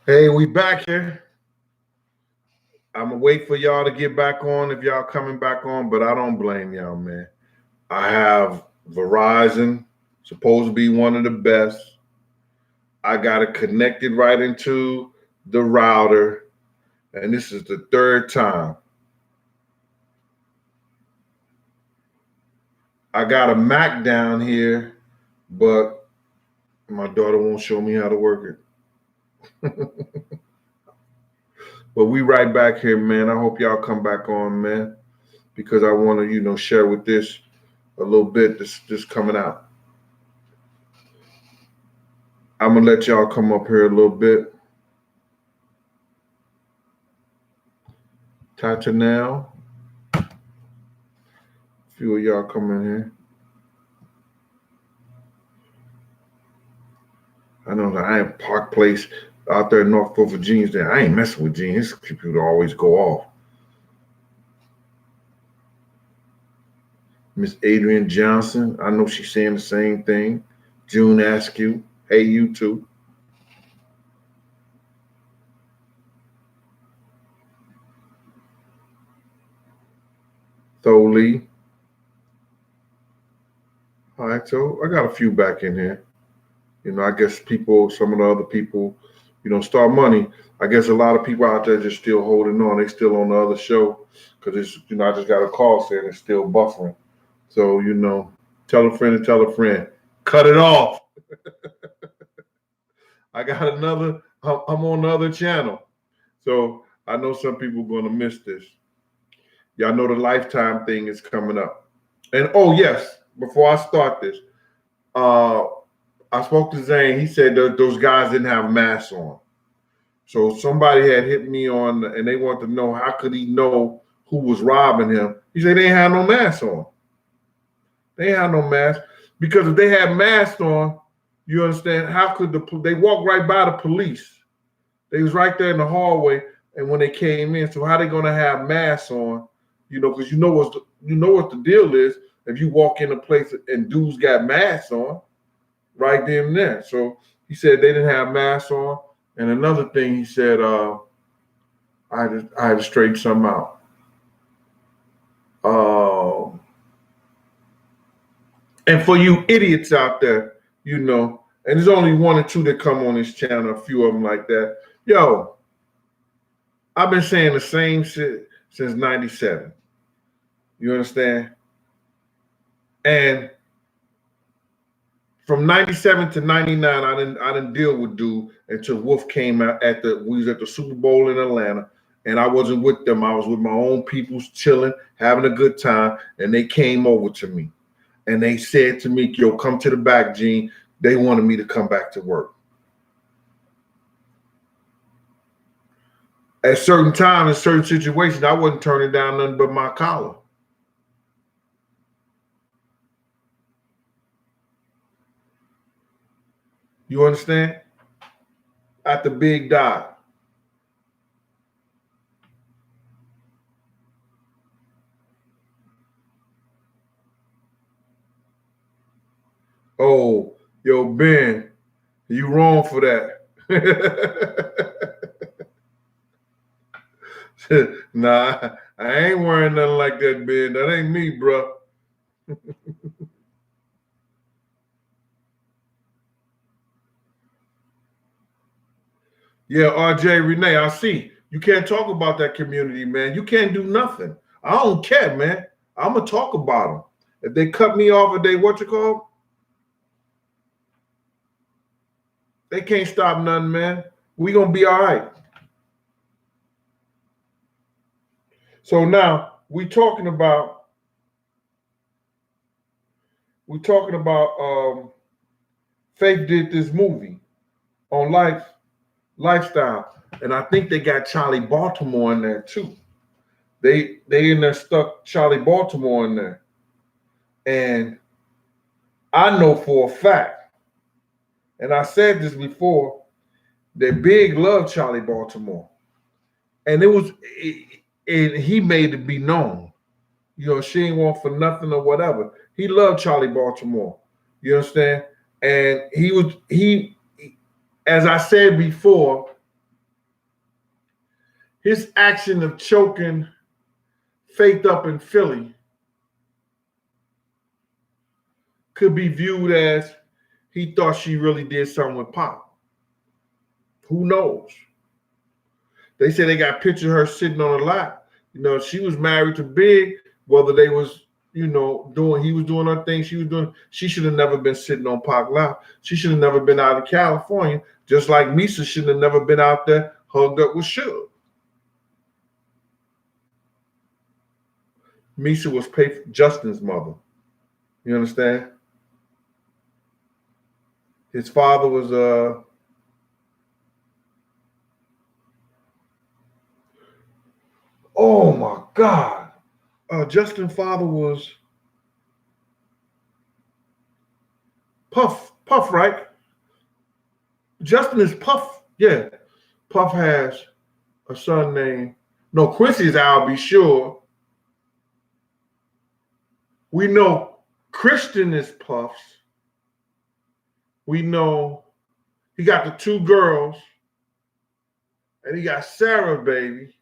Hey, we back here. I'm gonna wait for y'all to get back on if y'all coming back on, but I don't blame y'all, man. I have Verizon, supposed to be one of the best. I got it connected right into the router, and this is the third time. I got a Mac down here, but my daughter won't show me how to work it. But we right back here, man. I hope y'all come back on, man, because I want to, share with this a little bit. This coming out. I'm gonna let y'all come up here a little bit. Tatanel, a few of y'all come in here. I know that I ain't Park Place out there in Norfolk, Virginia. There, I ain't messing with Gene. His computer always go off. Miss Adrian Johnson, I know she's saying the same thing. June Askew, hey, you too. Tholi. All right, so I got a few back in here. I guess some of the other people, Star Money. I guess a lot of people out there just still holding on. They still on the other show because it's, I just got a call saying it's still buffering. So, tell a friend to tell a friend. Cut it off. I got another, I'm on the other channel. So I know some people are going to miss this. Y'all know the lifetime thing is coming up. And oh, yes, before I start this, uh, I spoke to Zane. He said those guys didn't have masks on. So somebody had hit me on, and they wanted to know how could he know who was robbing him. He said they ain't had no mask on. They ain't had no mask because if they had masks on, you understand how could they walk right by the police? They was right there in the hallway, and when they came in, so how they gonna have masks on? Because what the deal is if you walk in a place and dudes got masks on, right then and there. So he said they didn't have masks on. And another thing he said, I had to straighten something out. And for you idiots out there, and there's only one or two that come on this channel, a few of them like that. Yo, I've been saying the same shit since '97. You understand? And from '97 to '99, I didn't deal with dude until Wolf came out we was at the Super Bowl in Atlanta, and I wasn't with them. I was with my own peoples, chilling, having a good time, and they came over to me, and they said to me, "Yo, come to the back, Gene." They wanted me to come back to work. At certain times, in certain situations, I wasn't turning down nothing but my collar. You understand? At the big dot. Oh, yo, Ben, you wrong for that. Nah, I ain't wearing nothing like that, Ben. That ain't me, bro. Yeah, RJ Renee, I see. You can't talk about that community, man. You can't do nothing. I don't care, man. I'm gonna talk about them. If they cut me off, if they they can't stop nothing, man. We gonna be all right. So now we talking about Faith did this movie on lifestyle, and I think they got Charlie Baltimore in there too. They in there stuck Charlie Baltimore in there, and I know for a fact, and I said this before, that Big loved Charlie Baltimore, and he made it be known. She ain't want for nothing or whatever. He loved Charlie Baltimore. You understand? And he, as I said before, his action of choking Faith up in Philly could be viewed as he thought she really did something with Pop. Who knows? They say they got pictures of her sitting on a lap. You know, she was married to Big, whether they was, you know, he was doing her thing, she was doing, she should have never been sitting on Pac's lap. She should have never been out of California, just like Misa should have never been out there hugged up with Suge. Misa was Justin's mother. You understand? His father was oh my God. Justin's father was Puff, right? Justin is Puff. Yeah. Puff has a son named, no, Quincy is I'll be sure. We know Christian is Puff's. We know he got the two girls, and he got Sarah, baby.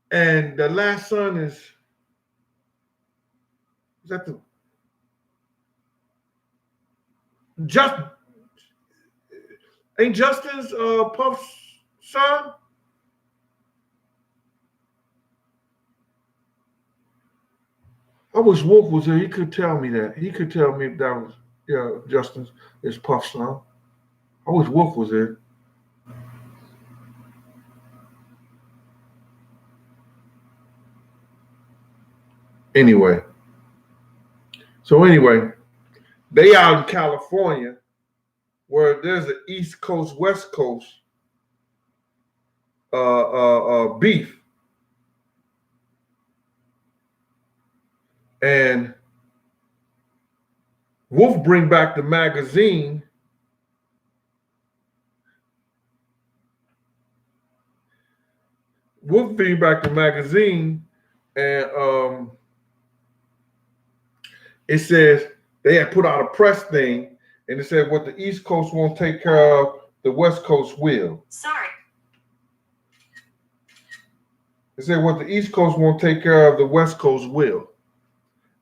And the last son is that the ain't Justin's Puff's son? I wish Wolf was here. He could tell me that. He could tell me if that was Justin's is Puff's son. I wish Wolf was here. Anyway, they out in California where there's an East Coast, West Coast beef. And Wolf bring back the magazine. Wolf bring back the magazine, and it says they had put out a press thing, and it said what the East Coast won't take care of, the West Coast will. Sorry. It said what the East Coast won't take care of, the West Coast will.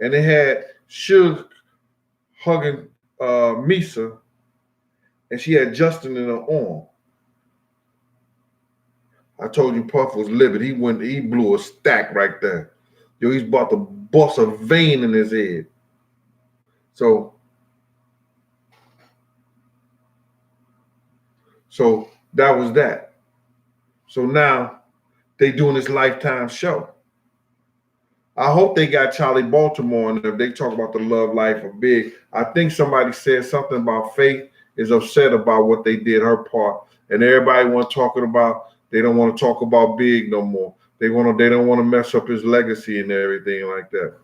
And they had Suge hugging Misa, and she had Justin in her arm. I told you Puff was livid. He blew a stack right there. Yo, he's about to bust a vein in his head. So that was that. So now they doing this Lifetime show. I hope they got Charlie Baltimore in there. They talk about the love life of Big. I think somebody said something about Faith is upset about what they did, her part. And everybody they don't want to talk about Big no more. They don't want to mess up his legacy and everything like that.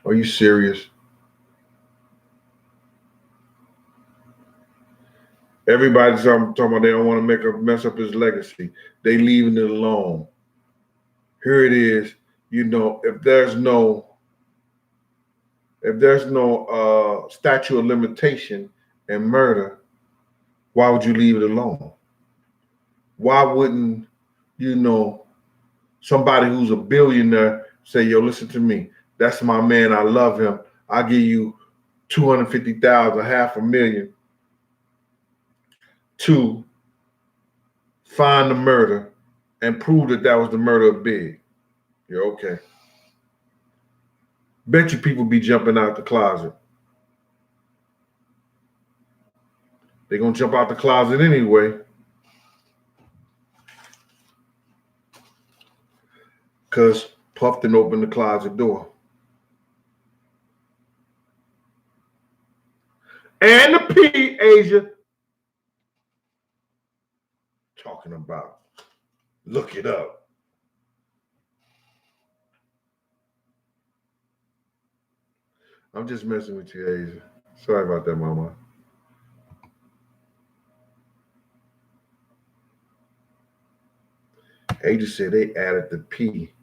Are you serious? Everybody's talking about they don't want to mess up his legacy. They leaving it alone. Here it is. You know, if there's no statute of limitation and murder, why would you leave it alone? Why wouldn't, somebody who's a billionaire say, yo, listen to me. That's my man. I love him. I'll give you $250,000, $500,000 to find the murder and prove that was the murder of Big. You're okay. Bet you people be jumping out the closet. They're going to jump out the closet anyway. Because Puff didn't open the closet door. And the P, Asia, talking about, look it up. I'm just messing with you, Asia. Sorry about that, mama. Asia said they added the P.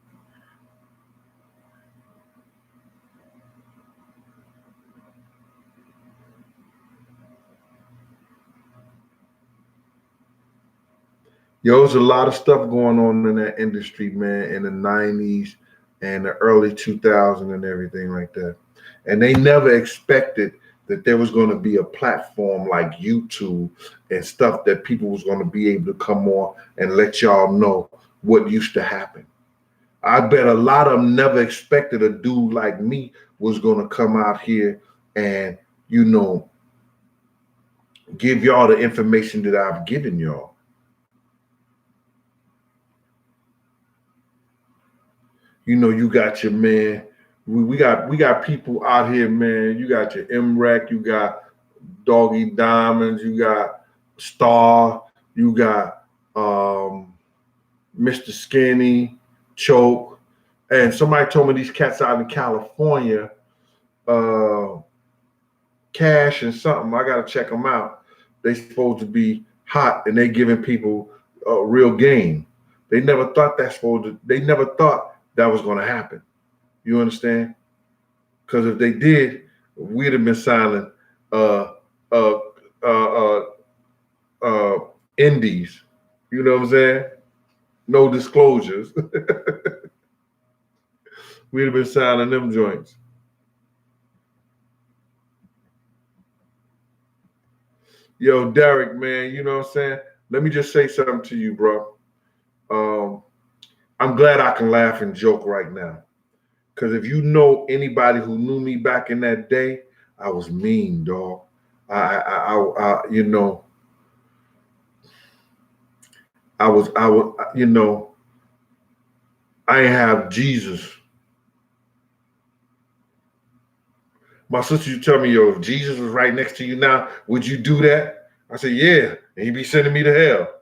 Yo, there's a lot of stuff going on in that industry, man, in the 90s and the early 2000s and everything like that. And they never expected that there was going to be a platform like YouTube and stuff that people was going to be able to come on and let y'all know what used to happen. I bet a lot of them never expected a dude like me was going to come out here and, you know, give y'all the information that I've given y'all. You know, you got your man. We got people out here, man. You got your MREC, you got Doggy Diamonds, you got Star, you got Mr. Skinny, Choke, and somebody told me these cats out in California, uh, Cash and something. I gotta check them out. They supposed to be hot, and they giving people real game. They never thought that's supposed to. They never thought that was going to happen. You understand? Because if they did, we'd have been signing uh, uh, uh, uh, indies. You know what I'm saying? No disclosures. We'd have been signing them joints. Yo, Derek, man, you know what I'm saying? Let me just say something to you, bro. Um, I'm glad I can laugh and joke right now. Because if you know anybody who knew me back in that day, I was mean, dog. You know, I was, you know, I ain't have Jesus. My sister, you tell me, yo, if Jesus was right next to you now, would you do that? I said, yeah, and he'd be sending me to hell.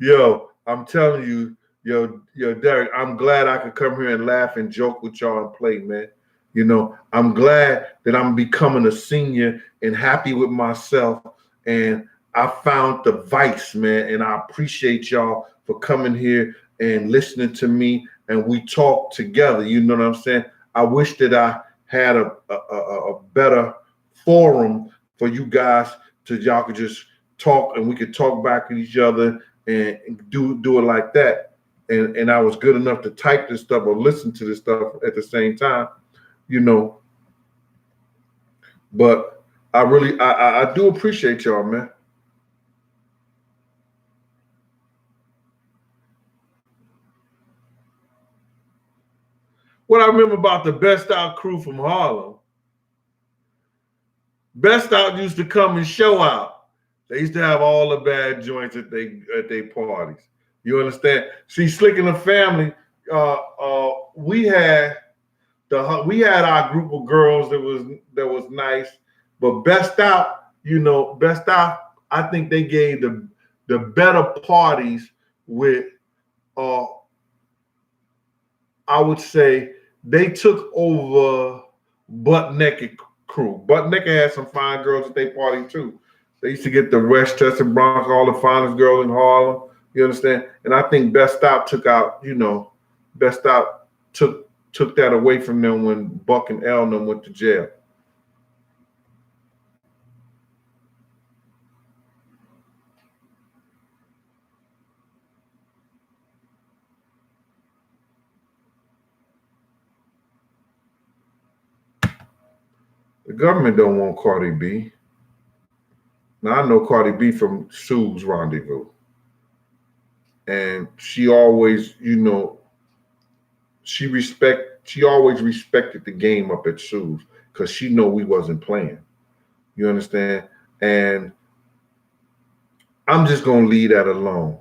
Yo, I'm telling you, yo, Derek, I'm glad I could come here and laugh and joke with y'all and play, man. You know, I'm glad that I'm becoming a senior and happy with myself. And I found the vice, man. And I appreciate y'all for coming here and listening to me. And we talk together. You know what I'm saying? I wish that I had a better forum for you guys to y'all could just talk and we could talk back at each other and do it like that. And I was good enough to type this stuff or listen to this stuff at the same time, you know. But I really I do appreciate y'all, man. What I remember about the Best Out crew from Harlem, Best Out used to come and show out. They used to have all the bad joints at their parties. You understand? See, Slick and the family, we had our group of girls that was nice, but Best Out, you know, Best Out, I think they gave the better parties with I would say they took over Butt Naked crew. Butt Naked had some fine girls at their party too. They used to get the Westchester Bronx, all the finest girls in Harlem. You understand? And I think Best Out took out, you know, Best Out took that away from them when Buck and El and them went to jail. The government don't want Cardi B. Now I know Cardi B from Sue's Rendezvous. And she always, you know, she always respected the game up at Sue's because she know we wasn't playing. You understand? And I'm just gonna leave that alone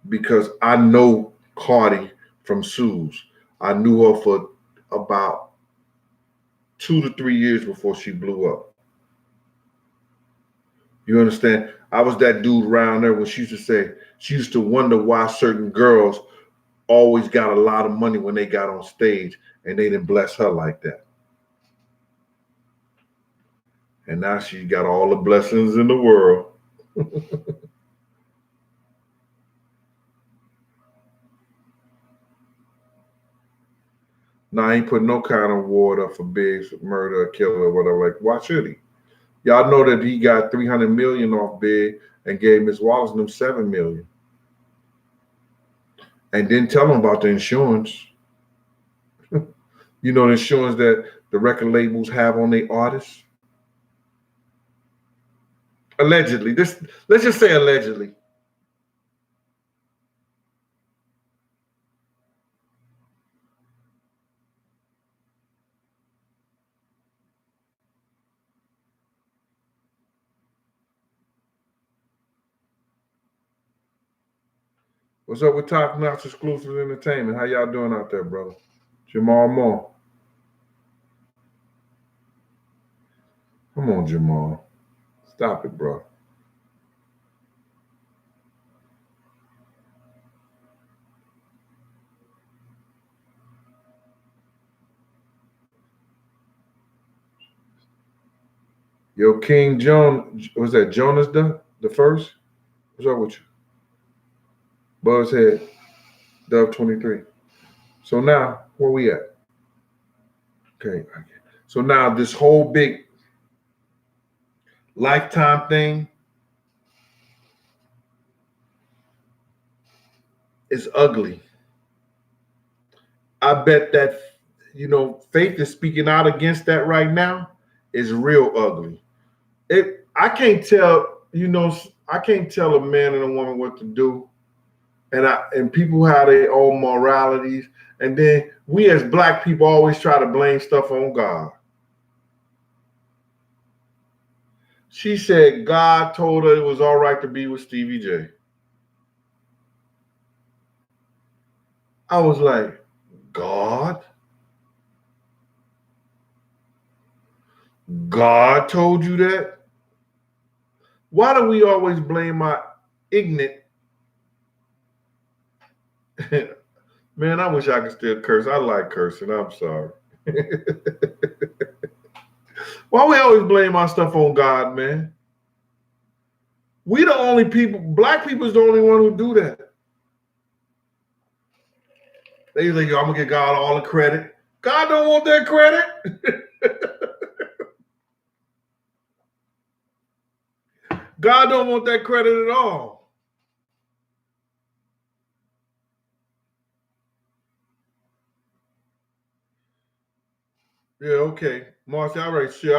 because I know Cardi from Sue's. I knew her for about 2 to 3 years before she blew up. You understand? I was that dude around there when she used to wonder why certain girls always got a lot of money when they got on stage and they didn't bless her like that. And now she got all the blessings in the world. Now I ain't put no kind of award up for Big's murder or killer or whatever. Like, why should he? Y'all know that he got 300 million off bid and gave Miss Wallace them 7 million. And didn't tell them about the insurance. You know, the insurance that the record labels have on their artists. Allegedly. Let's just say allegedly. What's up with Top Notch Exclusive Entertainment? How y'all doing out there, brother? Jamal Moore. Come on, Jamal. Stop it, bro. Yo, King John, was that Jonas the first? What's up with you? Buzzhead, Dove 23. So now, where we at? Okay. So now this whole big Lifetime thing is ugly. I bet that, Faith is speaking out against that right now is real ugly. I can't tell, I can't tell a man and a woman what to do. And people have their own moralities. And then we as black people always try to blame stuff on God. She said God told her it was all right to be with Stevie J. I was like, God? God told you that? Why do we always blame my ignorant? Man, I wish I could still curse. I like cursing. I'm sorry. Why we always blame our stuff on God, man? We the only people, black people is the only one who do that. They like, I'm gonna give God all the credit. God don't want that credit. God don't want that credit at all. Yeah, okay. Marcy, all right, sure.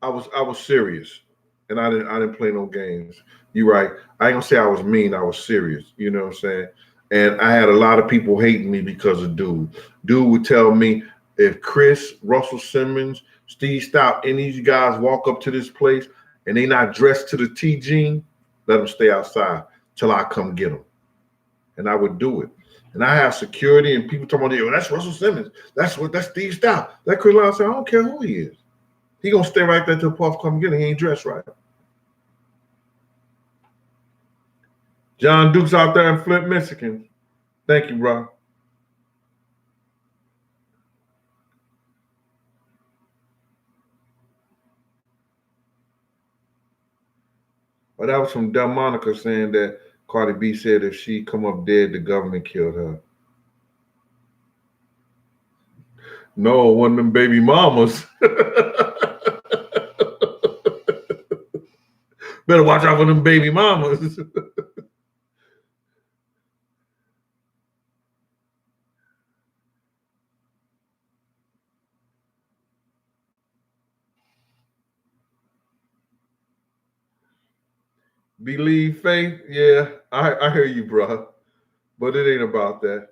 I was serious. And I didn't play no games. You're right. I ain't gonna say I was mean, I was serious. You know what I'm saying? And I had a lot of people hating me because of Dude. Dude would tell me if Chris, Russell Simmons, Steve Stout, any of these guys walk up to this place and they not dressed to the T Gene, let them stay outside till I come get them. And I would do it. And I have security and people talking about, that's Russell Simmons. That's Steve Stout. That Chris Lyle said, I don't care who he is. He gonna stay right there till Puff come get him. He ain't dressed right. John Duke's out there in Flint, Michigan. Thank you, bro. But that was from Delmonica saying that Cardi B said if she come up dead, the government killed her. No, one of them baby mamas. Better watch out for them baby mamas. Believe faith, yeah, I hear you, bro. But it ain't about that.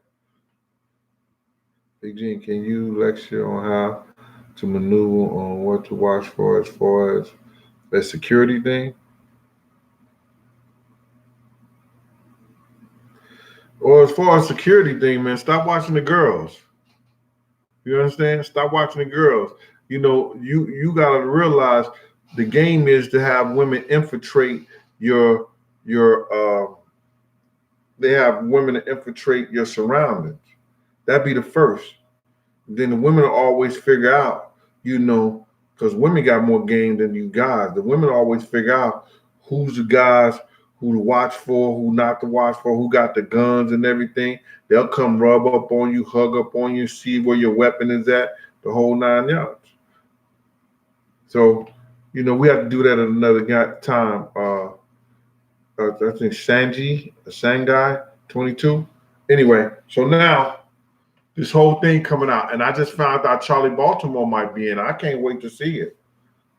Big Gene, can you lecture on how to maneuver on what to watch for as far as that security thing? Or as far as security thing, man, stop watching the girls. You understand? Stop watching the girls. You gotta realize the game is to have women infiltrate your they have women to infiltrate your surroundings. That'd be the first. Then the women will always figure out, because women got more game than you guys. The women always figure out who's the guys who to watch for, who not to watch for, who got the guns and everything. They'll come rub up on you, hug up on you, see where your weapon is at, the whole 9 yards. So We have to do that at another time. I think Shanghai 22. Anyway, so now this whole thing coming out, and I just found out Charlie Baltimore might be in. I can't wait to see it.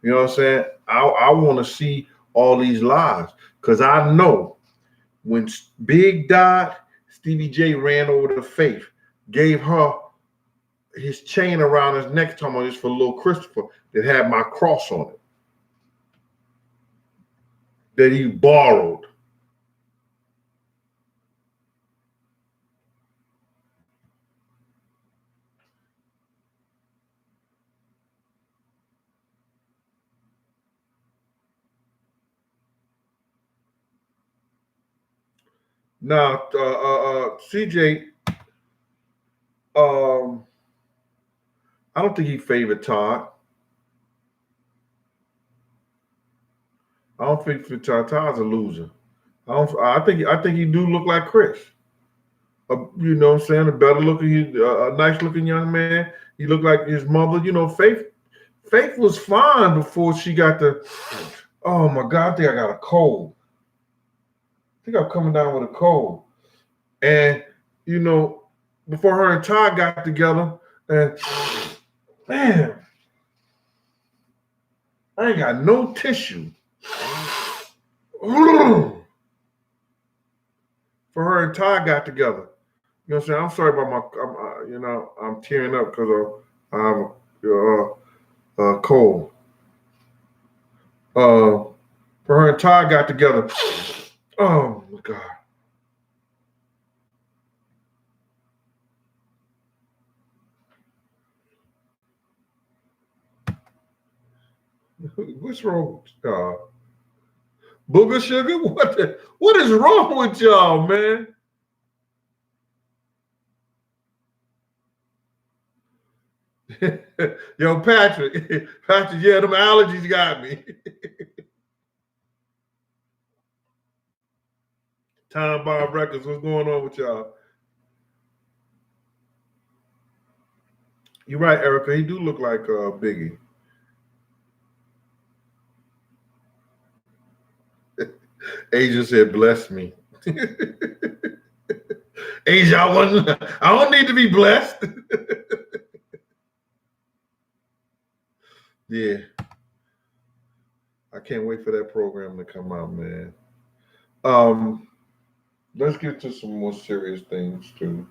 You know what I'm saying? I want to see all these lives because I know when Big died, Stevie J ran over to Faith, gave her his chain around his neck, talking about this for little Christopher that had my cross on it that he borrowed. Now, CJ, I don't think he favored Todd. I don't think Todd's a loser. I think he do look like Chris. You know what I'm saying? A better looking, a nice looking young man. He looked like his mother. Faith was fine before she got the. Oh my God! I think I got a cold. I think I'm coming down with a cold. And before her and Todd got together, and man, I ain't got no tissue. For her and Todd got together. You know what I'm saying? I'm sorry about I'm tearing up because I have a cold. For her and Todd got together. Oh my God. What's wrong? Booger sugar? What is wrong with y'all, man? Yo, Patrick, yeah, them allergies got me. Time Bomb Records, what's going on with y'all? You're right, Erica. He do look like Biggie. Asia said, "Bless me." Asia, I don't need to be blessed. Yeah. I can't wait for that program to come out, man. Let's get to some more serious things too.